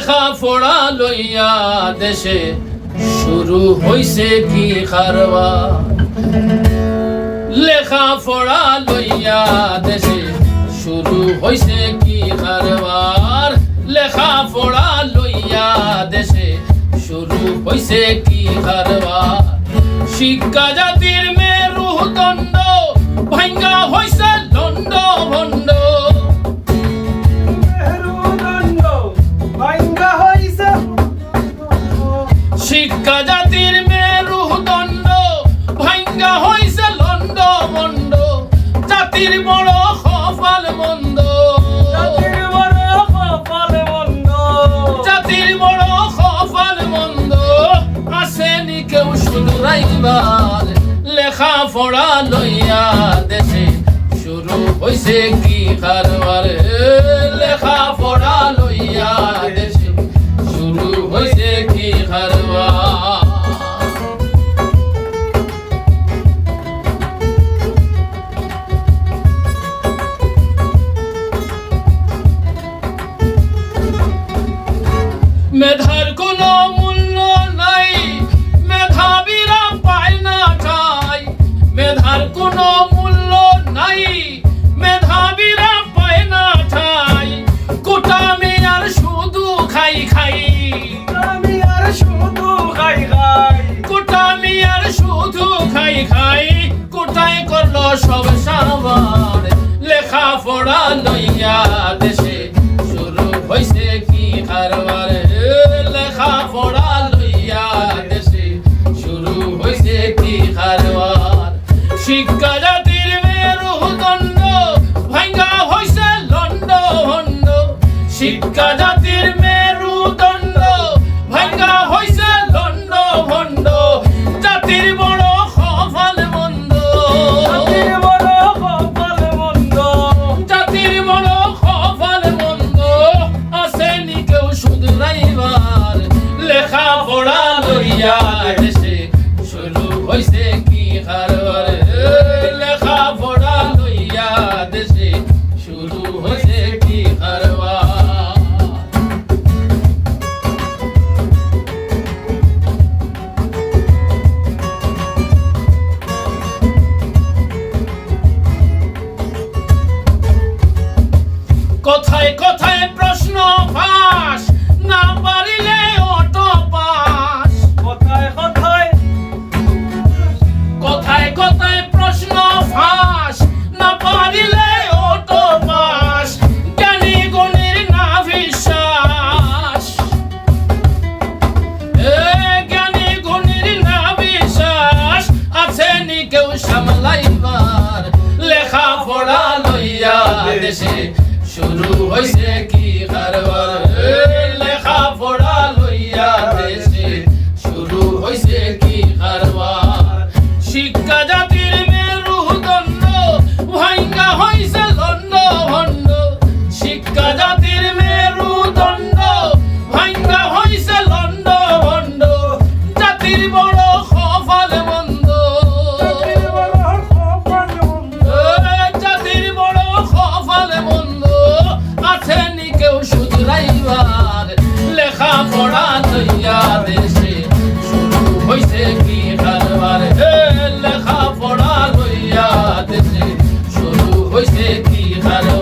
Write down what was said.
লেখা পড়া লইয়া দেশে শুরু হইছে কি কারবার লেখা পড়া লইয়া দেশে শুরু হইছে কি কারবার লেখা পড়া লইয়া দেশে শুরু হইছে কি কারবার শিক্ষা জাতির মেরুদণ্ড ভাঙ্গা হইছে দণ্ড ভণ্ড শিক্ষা জাতির মেরুদণ্ড ভাঙ্গা হইছে লণ্ড ভণ্ড জাতির বড় কপাল মন্দ জাতির বড় কপাল মন্দ আসেনি কেউ শুধরাইবার লেখা পড়া লইয়া দেশে শুরু হইছে কি কারবার লেখা পড়া লইয়া দেশে শুরু হইছে কি কারবার মেধার কোনো মূল্য নাই মেধাবীরা পায় না ঠাই মেধার কোনো মূল্য নাই মেধাবীরা পায় না ঠাই কোটামি আর শুধু খাই খাই কোটামি আর শুধু খাই খাই কোটায় করলো সব সাবার লেখা পড়া লইয়া দেশে শুরু হইছে কি কারবার লেখা পড়া লইয়া দেশে শুরু হইছে কি কারবার শিক্ষা জাতির মেরুদণ্ড ভাঙ্গা হইছে লণ্ড ভণ্ড শিক্ষা জাতির মেরুদণ্ড ভাঙ্গা হইছে লণ্ড ভণ্ড জাতির বড় কপাল মন্দ জাতির বড় কপাল মন্দ আসেনি কেউ শুধরাইবার লেখা পড়া লইয়া দেশে শুরু হইছে কি কারবার লেখা পড়া লইয়া দেশে শুরু হইছে কি কারবার কথায় কথায় প্রশ্ন ফাঁস না পারিলে অটো পাস কথায় কথায় প্রশ্ন ফাঁস না পারিলে অটো পাস জ্ঞানী গুণীর না বিশ্বাস জ্ঞানী গুণীর না বিশ্বাস আছেনি কেউ সামলাইবার লেখা পড়া লইয়া দেশে শুরু হইছে কি কারবার লেখা পড়া লইয়া দেশে শুরু হইছে কি কারবার শিক্ষা জাতির মেরুদণ্ড ভাঙ্গা হইছে লণ্ড ভণ্ড শিক্ষা জাতির মেরুদণ্ড ভাঙ্গা হইছে লণ্ড ভণ্ড জাতির বড় কপাল মন্দ জাতির বড় কপাল মন্দ আসেনি কেউ শুধরাইবার লেখা পড়া লইয়া দেশে শুরু হইছে কি কারবার লেখা পড়া লইয়া দেশে শুরু হইছে কি কারবার